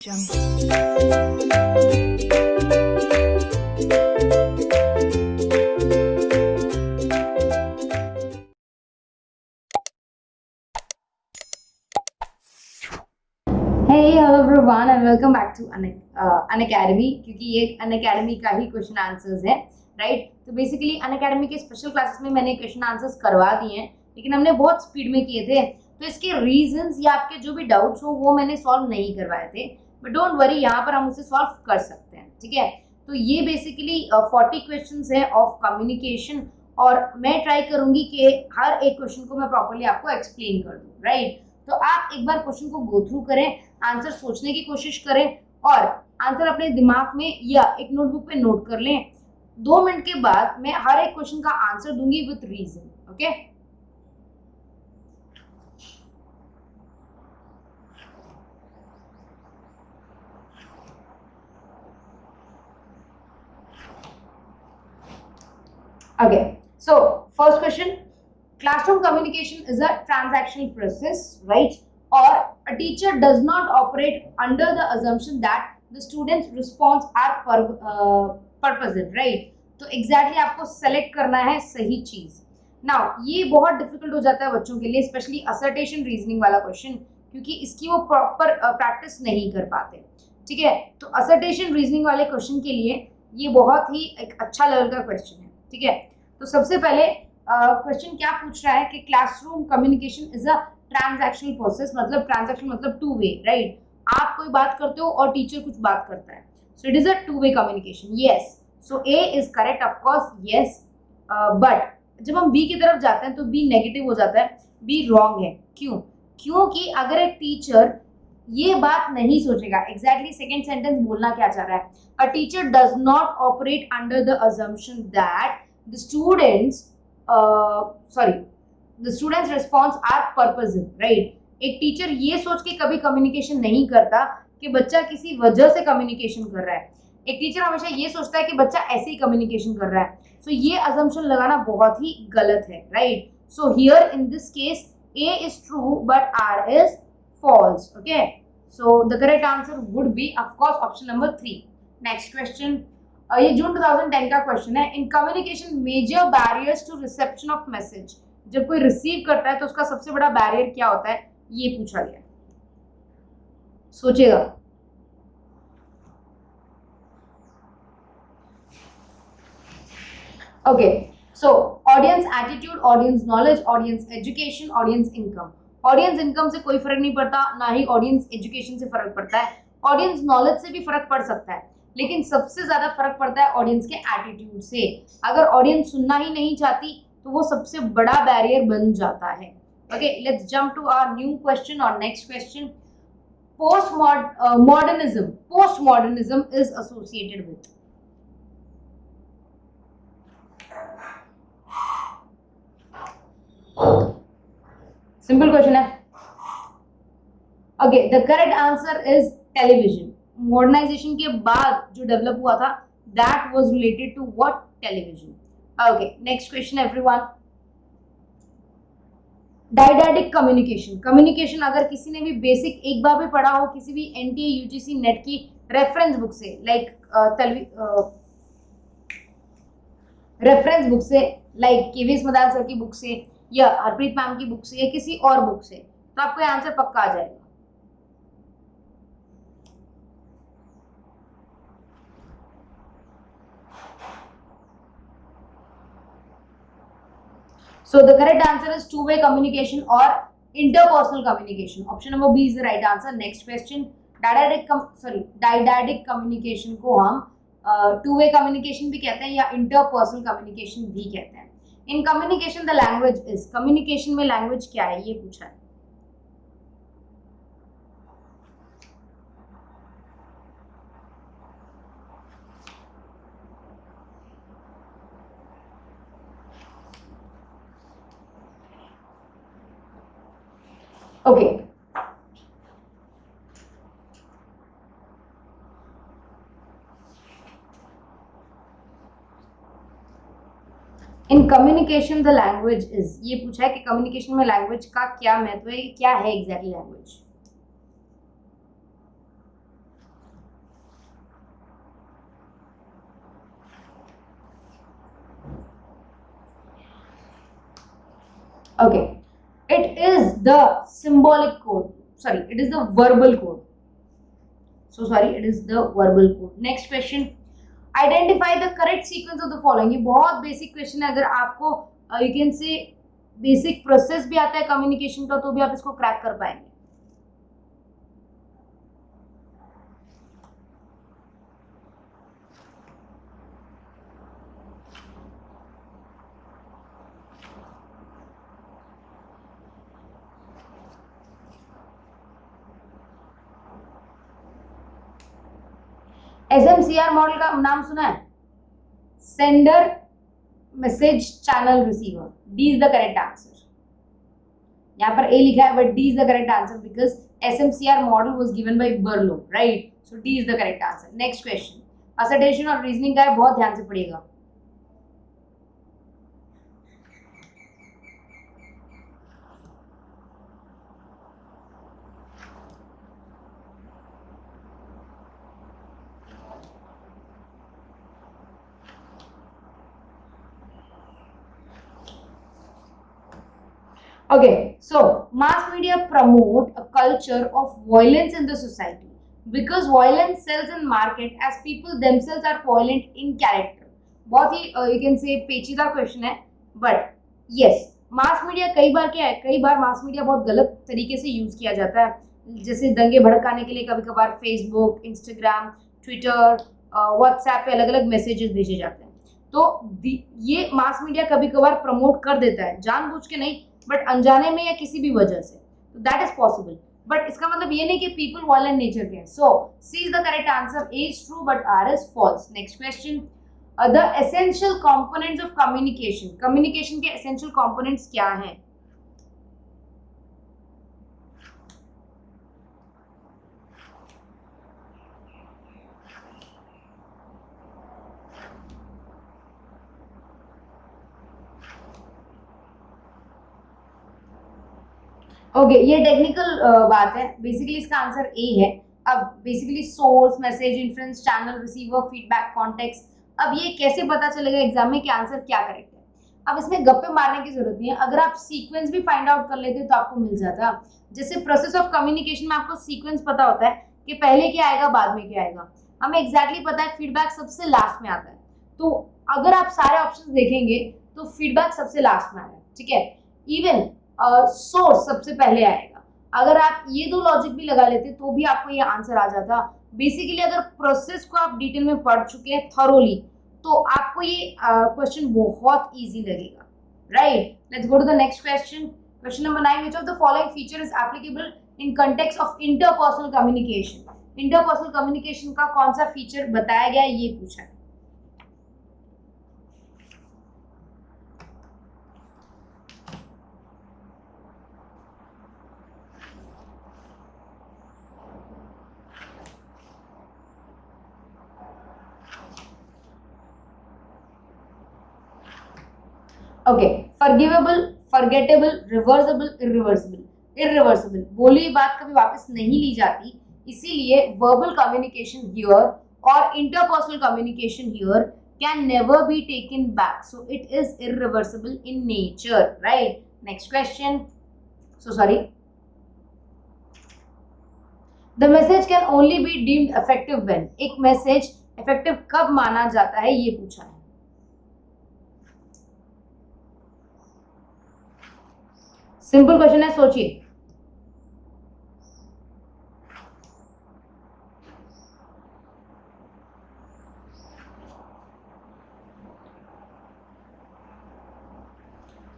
Hello everyone and welcome back to Unacademy, क्योंकि ये Unacademy का ही क्वेश्चन आंसर्स है, राइट। तो बेसिकली अनअकैडमी के स्पेशल क्लासेस में मैंने क्वेश्चन आंसर्स करवा दिए हैं, लेकिन हमने बहुत स्पीड में किए थे, तो इसके रीजंस या आपके जो भी डाउट्स हो वो मैंने सॉल्व नहीं करवाए थे। बट डोंट वरी, यहाँ पर हम उसे सॉल्व कर सकते हैं, ठीक है। तो ये बेसिकली 40 क्वेश्चन है ऑफ कम्युनिकेशन, और मैं ट्राई करूंगी कि हर एक क्वेश्चन को मैं प्रॉपरली आपको एक्सप्लेन कर दूँ, राइट। तो आप एक बार क्वेश्चन को गो थ्रू करें, आंसर सोचने की कोशिश करें और आंसर अपने दिमाग में या एक नोटबुक पे नोट कर लें। 2 मिनट के बाद मैं हर एक क्वेश्चन का आंसर दूंगी with reason, okay. Okay, so first question, classroom communication is a transactional process, right? Or a teacher does not operate under the assumption that the students' response are purposive, right? तो exactly आपको select करना है सही चीज। Now ये बहुत difficult हो जाता है बच्चों के लिए, especially assertion reasoning वाला question, क्योंकि इसकी वो proper practice नहीं कर पाते, ठीक है। तो assertion reasoning वाले question के लिए ये बहुत ही एक अच्छा लेवल का question है, ठीक है। तो सबसे पहले क्वेश्चन क्या पूछ रहा है कि classroom communication is a transactional process, मतलब ट्रांजैक्शन मतलब टू वे, राइट। आप कोई बात करते हो और टीचर कुछ बात करता है, so it is a two way communication, yes. So A is correct, of course, yes. But जब हम बी की तरफ जाते हैं तो बी नेगेटिव हो जाता है, बी रॉन्ग है। क्यों? क्योंकि अगर एक टीचर ये बात नहीं सोचेगा, एग्जैक्टली सेकेंड सेंटेंस बोलना क्या चाह रहा है, a teacher does not operate under the assumption that the students the students response are purposive, right। एक टीचर ये सोच के कभी कम्युनिकेशन नहीं करता कि बच्चा किसी वजह से कम्युनिकेशन कर रहा है। एक टीचर हमेशा ये सोचता है कि बच्चा ऐसे ही कम्युनिकेशन कर रहा है। सो ये अजम्पशन लगाना बहुत ही गलत है, right. So here in this case A is true but R is false, okay। So the correct answer would be of course option number 3. Next question, ये जून 2010 का क्वेश्चन है। In communication major barriers to reception of message, जब कोई receive करता है तो उसका सबसे बड़ा बैरियर क्या होता है, ये पूछा गया। सोचेगा। Okay, so audience attitude, audience knowledge, audience education, audience income. Audience income से कोई फर्क नहीं पड़ता, ना ही ऑडियंस एजुकेशन से फर्क पड़ता है। ऑडियंस नॉलेज से भी फर्क पड़ सकता है, लेकिन सबसे ज्यादा फर्क पड़ता है ऑडियंस के एटीट्यूड से। अगर ऑडियंस सुनना ही नहीं चाहती तो वो सबसे बड़ा बैरियर बन जाता है। Okay, let's jump to our new question और next question. Post modernism is associated with. Simple question है। Okay, the correct answer is television. Modernisation के बाद जो डेवलप हुआ था, that was related to what, television. Okay, next question everyone. Dyadic communication. Communication अगर किसी ने भी बेसिक एक बार भी पढ़ा हो किसी भी एनटीए यूजीसी नेट की रेफरेंस बुक से, लाइक रेफरेंस बुक से, लाइक केवीएस मदान सर की बुक से या हरप्रीत मैम की बुक से या किसी और बुक से, तो आपको आंसर पक्का आ जाएगा। So the correct answer is two-way communication or interpersonal communication. Option number B is the right answer. Next question, dyadic communication को हम two-way communication भी कहते हैं या interpersonal communication भी कहते हैं। In communication the language is, communication में language क्या है ये पूछा है। Okay. In communication the language is, ये पूछा है कि कम्युनिकेशन में लैंग्वेज का क्या महत्व है, क्या है exactly language. Okay, it is the symbolic code. Sorry, it is the verbal code. So sorry, it is the verbal code. Next question. Identify the correct sequence of the following. ये बहुत basic question है. अगर आपको you can say basic process भी आता है communication का तो भी आप इसको क्रैक कर पाएंगे. एसएमसीआर मॉडल का नाम सुना है? Sender message channel receiver. D is the correct answer. यहाँ पर ए लिखा है but D is the correct answer because SMCR model was given by Berlo, right? So D is the correct answer. Next question assertion और reasoning का है, बहुत ध्यान से पढ़िएगा. Okay, so mass media promote a culture of violence in the society because violence sells in market as people themselves are violent in character. बहुत ही you can say पेचीदा question है, but yes, मास मीडिया कई बार क्या है, कई बार mass media बहुत गलत तरीके से यूज किया जाता है. जैसे दंगे भड़काने के लिए कभी कभार फेसबुक, इंस्टाग्राम, ट्विटर, व्हाट्सएप पे अलग अलग मैसेजेस भेजे जाते हैं. तो ये मास मीडिया कभी कभार प्रमोट कर देता है, जानबूझ के नहीं बट अनजाने में या किसी भी वजह से. तो दैट इज पॉसिबल, बट इसका मतलब ये नहीं कि पीपल वायलेंट नेचर के हैं. So C is the correct answer. A is true but R is false. Next question. The essential components of communication. Communication के एसेंशियल कंपोनेंट्स क्या हैं? ओके, ये टेक्निकल बात है. बेसिकली इसका आंसर ए है. अब basically source, message, influence, channel, receiver, feedback, context. अब ये कैसे पता चलेगा एग्जाम में कि आंसर क्या करेक्ट है? अब इसमें गप्पे मारने की जरूरत नहीं है. अगर आप सीक्वेंस भी फाइंड आउट कर लेते तो आपको मिल जाता. जैसे प्रोसेस ऑफ कम्युनिकेशन में आपको सीक्वेंस पता होता है कि पहले क्या आएगा बाद में क्या आएगा. हमें एग्जैक्टली पता है फीडबैक सबसे लास्ट में आता है. तो अगर आप सारे ऑप्शन देखेंगे तो फीडबैक सबसे लास्ट में आएगा. ठीक है, इवन सोर्स सबसे पहले आएगा. अगर आप ये दो लॉजिक भी लगा लेते तो भी आपको ये आंसर आ जाता. बेसिकली अगर प्रोसेस को आप डिटेल में पढ़ चुके हैं थरोली तो आपको ये क्वेश्चन बहुत इजी लगेगा, right? Let's go to the next question. Question number 9. Which of the following feature is applicable in context of interpersonal communication? Interpersonal communication का कौन सा फीचर बताया गया है ये पूछा है. Okay, forgivable, forgettable, reversible, irreversible. Irreversible, बोली हुई बात कभी वापस नहीं ली जाती, इसीलिए वर्बल कम्युनिकेशन हियर और interpersonal communication here can never be taken back, so it is irreversible in nature, right? Next question. So sorry. The message can only be deemed effective when. एक मैसेज इफेक्टिव कब माना जाता है ये पूछा है. Simple question है, सोचिए.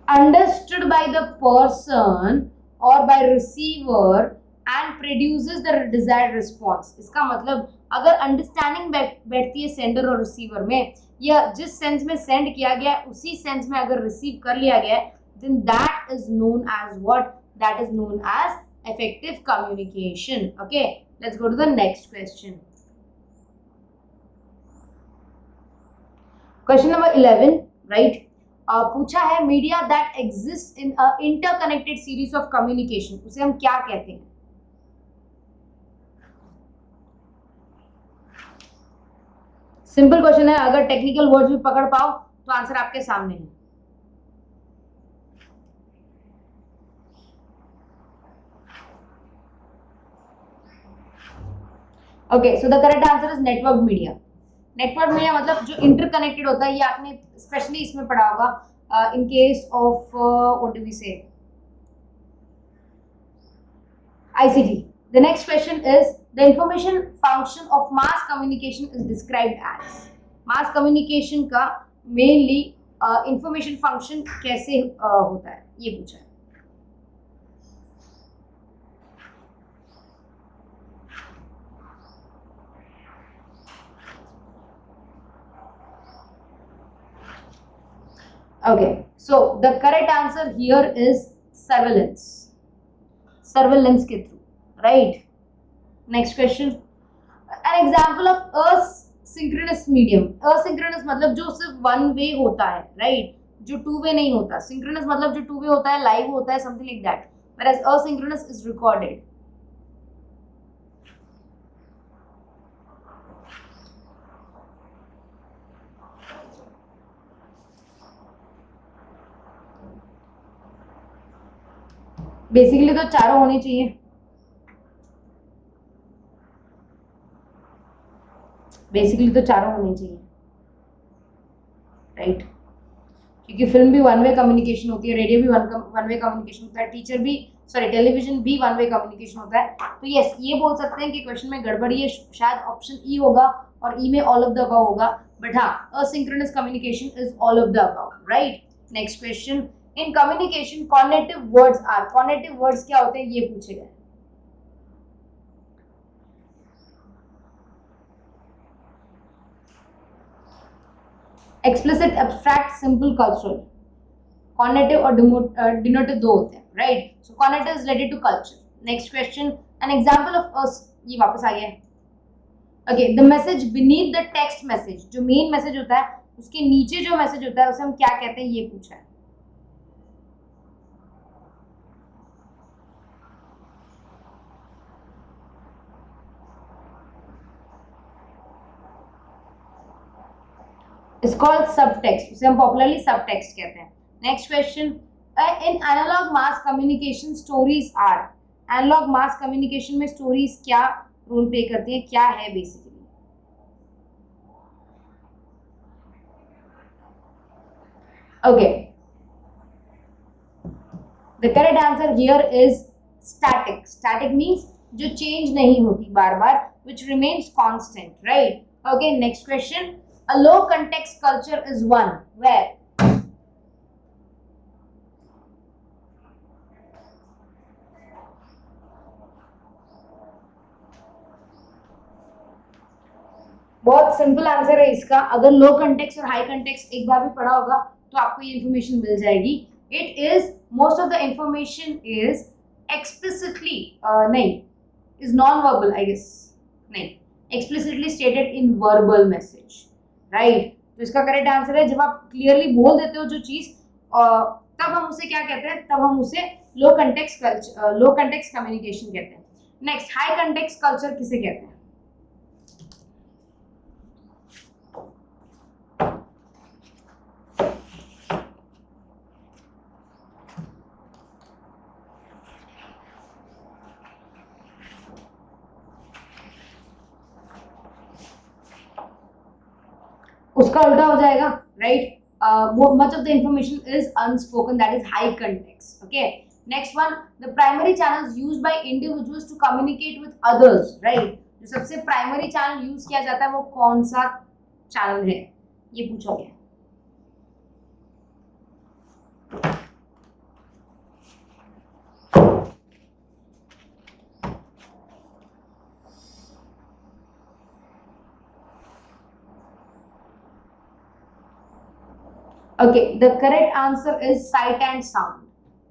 Understood by the person or by receiver and produces the desired response. इसका मतलब अगर अंडरस्टैंडिंग बैठती है सेंडर और रिसीवर में, या जिस सेंस में सेंड किया गया है उसी सेंस में अगर रिसीव कर लिया गया है, then that is known as what? That is known as effective communication. Okay, let's go to the next question. Question number 11, right? पूछा है media that exist in a interconnected series of communication, उसे हम क्या कहते हैं? Simple question है, अगर technical words भी पकड़ पाओ तो आंसर आपके सामने है. Okay, so the correct answer is network media. Network media मतलब जो इंटरकनेक्टेड होता है, ये आपने स्पेशली इसमें पढ़ा होगा in case of what do we say ICT. The next question is the information function of mass communication is described as. Mass communication का mainly information function कैसे होता है, ये पूछा है. Okay, so the correct answer here is surveillance. Surveillance के through, right? Next question. An example of asynchronous medium. Asynchronous मतलब जो सिर्फ one way होता है, right? जो two way नहीं होता. Synchronous मतलब जो two way होता है, live होता है, something like that. Whereas asynchronous is recorded. Basically तो चारों होने चाहिए. बेसिकली तो चारों होने चाहिए, राइट? क्योंकि फिल्म भी वन वे कम्युनिकेशन होती है, रेडियो भी वन वे कम्युनिकेशन होता है, टीचर भी टेलीविजन भी वन वे कम्युनिकेशन होता है. तो यस, ये बोल सकते हैं कि क्वेश्चन में गड़बड़ी है, शायद ऑप्शन ई होगा और ई में ऑल ऑफ द अबव होगा. बट हाँ, asynchronous communication is all of the above, right? Next question. In communication cognitive words are. Cognitive words क्या होते हैं, ये पूछे गए. Explicit, abstract, simple, cultural. Cognitive और डिनोटिव दो होते हैं, right? So cognitive is related to culture. Next question. An example of ये वापस आ गया है. Okay, the message beneath the text message. जो मेन मैसेज होता है उसके नीचे जो मैसेज होता है उसे हम क्या कहते हैं, ये पूछा है. is called subtext. उसे हम पॉपुलरली सबटेक्स्ट कहते हैं. Next question. In analogue mass communication stories are. Analogue mass communication में स्टोरीज क्या रोल प्ले करती हैं, क्या है basically? Okay, the correct answer here is static. Static means जो चेंज नहीं होती बार बार, which remains constant, right? Okay, next question. A low context culture is one where बहुत सिंपल आंसर है इसका. अगर लो कंटेक्स्ट और हाई कंटेक्स्ट एक बार भी पढ़ा होगा तो आपको ये इंफॉर्मेशन मिल जाएगी. It is most of the information is explicitly नहीं, is non verbal, I guess. नहीं, explicitly stated in verbal message, right? तो इसका करेक्ट आंसर है जब आप क्लियरली बोल देते हो जो चीज, तब हम उसे क्या कहते हैं, तब हम उसे लो कंटेक्स्ट कल्चर, लो कंटेक्स्ट कम्युनिकेशन कहते हैं. नेक्स्ट, हाई कंटेक्स्ट कल्चर किसे कहते हैं? उसका उल्टा हो जाएगा, right? Much of the information is unspoken, that is high context. Okay, next one. The primary channels used by individuals to communicate with others, right? जो सबसे प्राइमरी चैनल यूज किया जाता है वो कौन सा चैनल है, ये पूछा गया. Okay, the correct answer is sight and sound.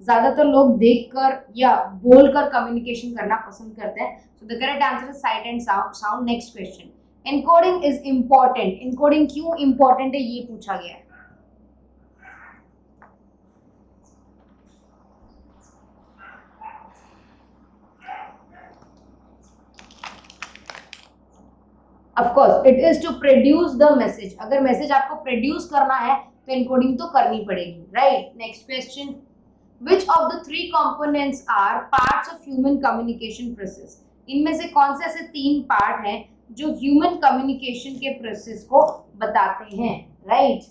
ज्यादातर लोग देखकर या बोलकर कम्युनिकेशन करना पसंद करते हैं. So the correct answer is sight and sound. Next question. Encoding is important. Encoding क्यों इंपॉर्टेंट है, ये पूछा गया है. Of course it is to produce the message. अगर मैसेज आपको प्रोड्यूस करना है तो एनकोडिंग तो करनी पड़ेगी, राइट? Next question. Which of the three components are parts of human communication process? इनमें से कौन से ऐसे 3 पार्ट हैं जो ह्यूमन कम्युनिकेशन के प्रोसेस को बताते हैं, right?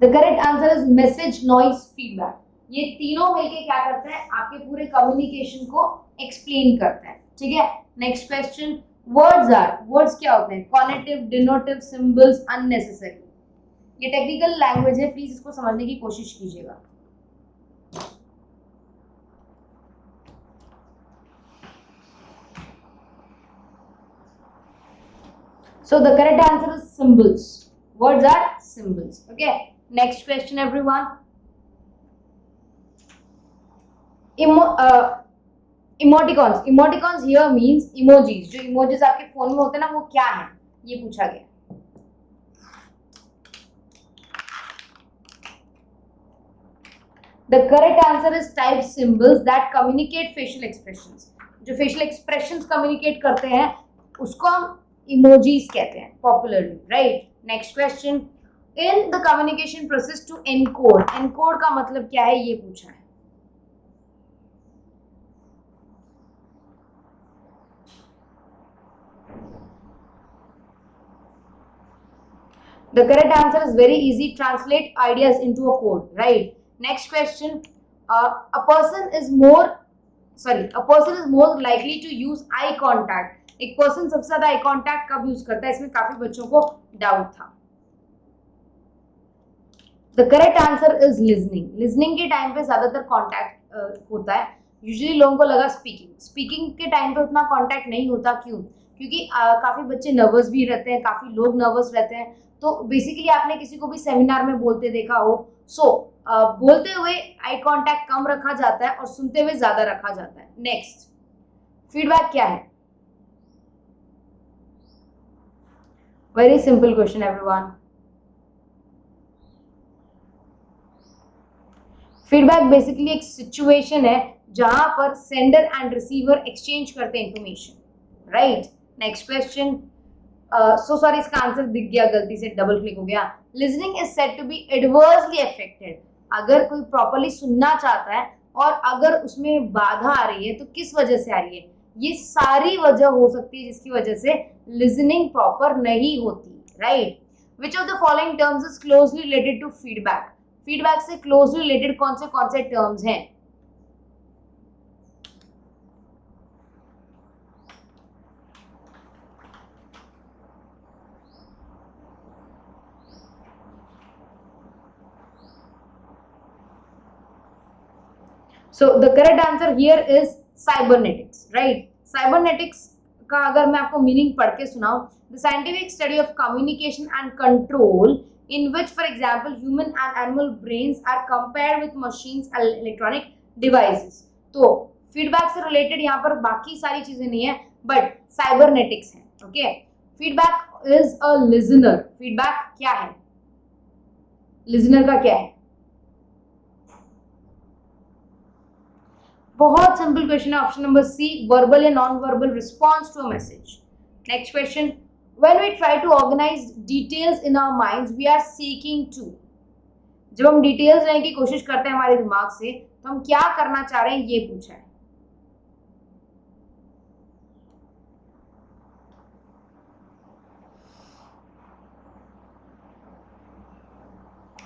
The correct answer is message, noise, feedback. ये तीनों मिलके क्या करते हैं, आपके पूरे कम्युनिकेशन को एक्सप्लेन करते हैं, ठीक है? नेक्स्ट क्वेश्चन, वर्ड्स क्या होते हैं? कॉनेटिव, डिनोटिव, सिंबल्स, अननेसेसरी। ये टेक्निकल लैंग्वेज है, प्लीज इसको समझने की कोशिश कीजिएगा। So the correct answer is symbols. Words are symbols. Okay. Next question, everyone. Emoticons. Emoticons here means emojis. जो emojis आपके फोन में होते हैं ना, वो क्या है, ये पूछा गया। The correct answer is type symbols that communicate facial expressions. जो facial expressions communicate करते हैं उसको हम emojis कहते हैं popularly, right? Next question. In the communication process to encode. Encode का मतलब क्या है, ये पूछा है। The correct answer is very easy. Translate ideas into a code, right? Next question. A person is more likely to use eye contact. एक person सबसे ज्यादा eye contact कब यूज करता है, इसमें काफी बच्चों को डाउट था। The correct answer is listening. Listening के टाइम पे ज्यादातर कॉन्टैक्ट होता है। यूजुअली लोगों को लगा स्पीकिंग के टाइम पे उतना कॉन्टैक्ट नहीं होता। क्यों? क्योंकि काफी बच्चे नर्वस भी रहते हैं, काफी लोग नर्वस रहते हैं। तो बेसिकली आपने किसी को भी सेमिनार में बोलते देखा हो, बोलते हुए आई कांटेक्ट कम रखा जाता है और सुनते हुए ज्यादा रखा जाता है। नेक्स्ट, फीडबैक क्या है? Very simple question everyone. Feedback basically एक सिचुएशन है जहां पर सेंडर एंड रिसीवर एक्सचेंज करते हैं information, right? Next question. So sorry, इसका आंसर दिख गया, गलती से डबल क्लिक हो गया। Listening is said to be adversely affected. अगर कोई प्रॉपर्ली सुनना चाहता है और अगर उसमें बाधा आ रही है तो किस वजह से आ रही है? ये सारी वजह हो सकती है जिसकी वजह से लिसनिंग प्रॉपर नहीं होती, right? Which of the following terms is closely related to feedback? Feedback से क्लोजली रिलेटेड कौन से टर्म्स हैं? So the correct answer here is cybernetics, right? Cybernetics का अगर मैं आपको मीनिंग पढ़ के सुनाऊं, the scientific study of communication and control in which, for example, human and animal brains are compared with machines and electronic devices. तो feedback से related यहाँ पर बाकी सारी चीजें नहीं है, बट साइबरनेटिक्स है। Okay, feedback is a listener. Feedback क्या है? लिसनर का क्या है? बहुत सिंपल क्वेश्चन है, option number C, verbal or non verbal response to a message. Next question, when we try to organise details in our minds we are seeking to. जब हम details लेने की कोशिश करते हैं हमारे दिमाग से, तो हम क्या करना चाह रहे हैं, ये पूछा है।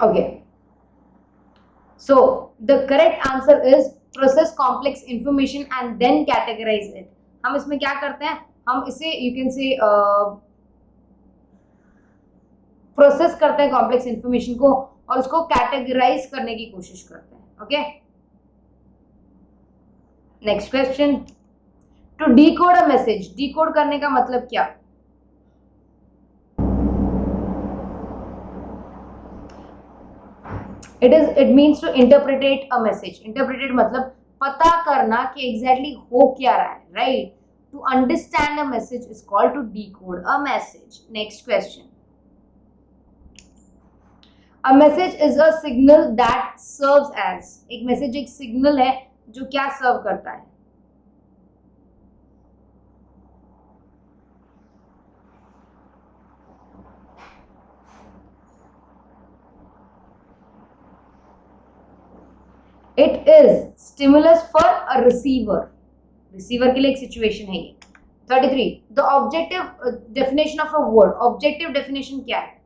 Okay, so the correct answer is process complex information and then categorise it. हम इसमें क्या करते हैं, हम इसे यू कैन से प्रोसेस करते हैं कॉम्प्लेक्स इंफॉर्मेशन को और उसको कैटेगराइज करने की कोशिश करते हैं। Okay, next question, to decode a message. Decode करने का मतलब क्या? It means to interpret a message. Interpret मतलब पता करना कि एग्जैक्टली हो क्या रहा है, right? To understand a message is called to decode a message. Next question, a message is a signal that serves as. एक मैसेज एक सिग्नल है जो क्या सर्व करता है? It is stimulus for a receiver, receiver के लिए एक सिचुएशन है ये। 33 the objective definition of a word, objective definition क्या है?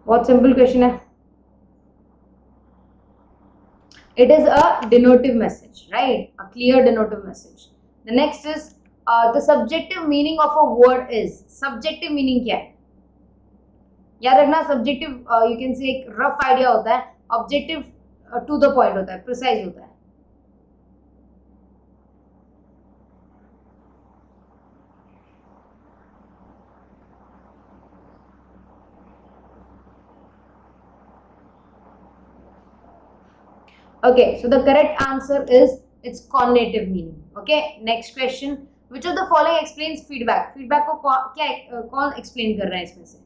बहुत सिंपल क्वेश्चन है। It is a denotive message, right? A clear denotive message. The next is the subjective meaning of a word is, subjective meaning क्या है? याद रखना subjective you can say एक rough idea होता है, objective to the point होता है, precise होता है। Okay, so the correct answer is its cognitive meaning. Okay, next question. Which of the following explains feedback? Feedback को क्या कौन explain कर रहा है इसमें से?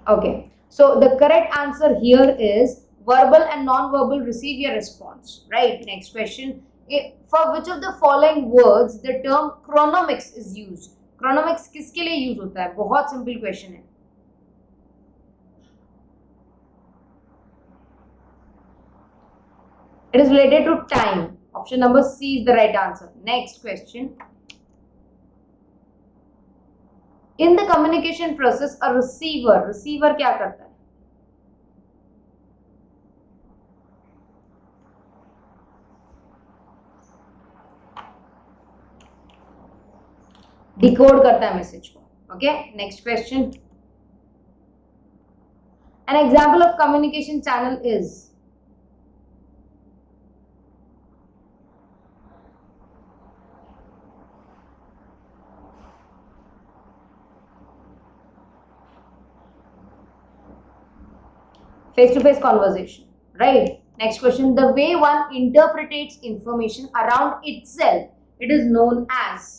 Okay, so the correct answer here is verbal and non-verbal receive your response. Right. Next question. For which of the following words the term chronomics is used? Chronomics किसके लिए use होता है? बहुत simple question है। It is related to time. Option number C is the right answer. Next question. In the communication process, a receiver क्या करता है? Decode करता है मैसेज को. Okay. Next question. An example of communication channel is. Face-to-face conversation, right? Next question. The way one interprets information around itself, it is known as.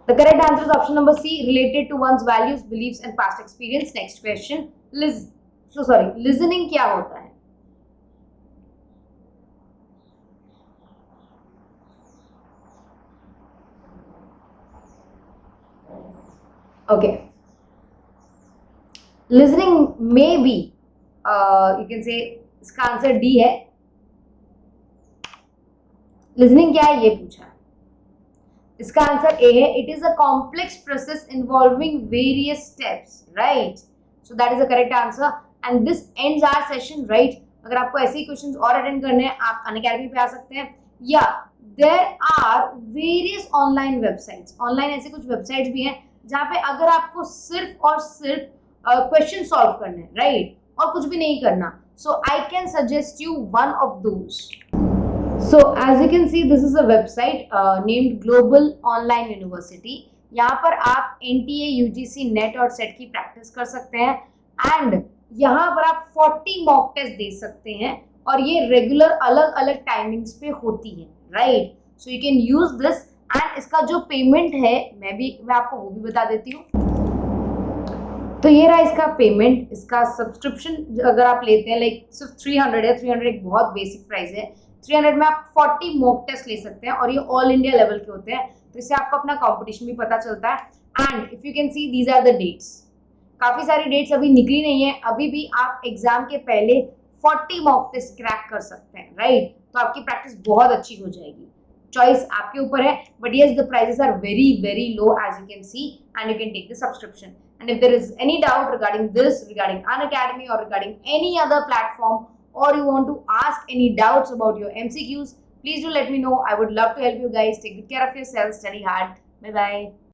The correct answer is option number C, related to one's values, beliefs and past experience. Next question. Listening क्या होता है? Okay. Listening may be, you can say इसका answer D है। Listening क्या है ये पूछा है। इसका आंसर ए है, it is a complex process involving various steps, right? So that is the correct answer and this ends our session, right? अगर आपको ऐसे ही क्वेश्चंस और अटेंड करने हैं आप अनअकैडमी पे आ सकते हैं, या there are various online websites, online ऐसे कुछ वेबसाइट्स भी हैं जहाँ पे अगर आपको सिर्फ और सिर्फ क्वेश्चन सॉल्व करने हैं, राइट? और कुछ भी नहीं करना, so I can suggest you one of those. So as you can see, this is a website named Global Online University. यहाँ पर आप NTA, UGC, NET और SET की प्रैक्टिस कर सकते हैं एंड यहाँ पर आप 40 मॉक टेस्ट दे सकते हैं और ये रेगुलर अलग अलग टाइमिंग्स पे होती है, right? So you can use this and इसका जो पेमेंट है मैं आपको वो भी बता देती हूँ. तो ये रहा इसका पेमेंट. इसका सब्सक्रिप्शन अगर आप लेते हैं लाइक सिर्फ 300 है, 300 एक बहुत बेसिक प्राइस है. 300 में आप 40 मॉक टेस्ट ले सकते हैं और ये ऑल इंडिया लेवल के होते हैं, तो इससे आपको अपना कंपटीशन भी पता चलता है. And if you can see these are the dates. काफी सारी डेट्स अभी निकली नहीं है, अभी भी आप एग्जाम के पहले 40 मॉक टेस्ट क्रैक कर सकते हैं, राइट? तो आपकी प्रैक्टिस बहुत अच्छी हो जाएगी. चॉइस आपके ऊपर है, but yes the prices are very very low as you can see and you can take the subscription. And if there is any doubt regarding this, regarding Unacademy or regarding any other platform, or you want to ask any doubts about your MCQs, please do let me know. I would love to help you guys. Take good care of yourself. Study hard. Bye bye.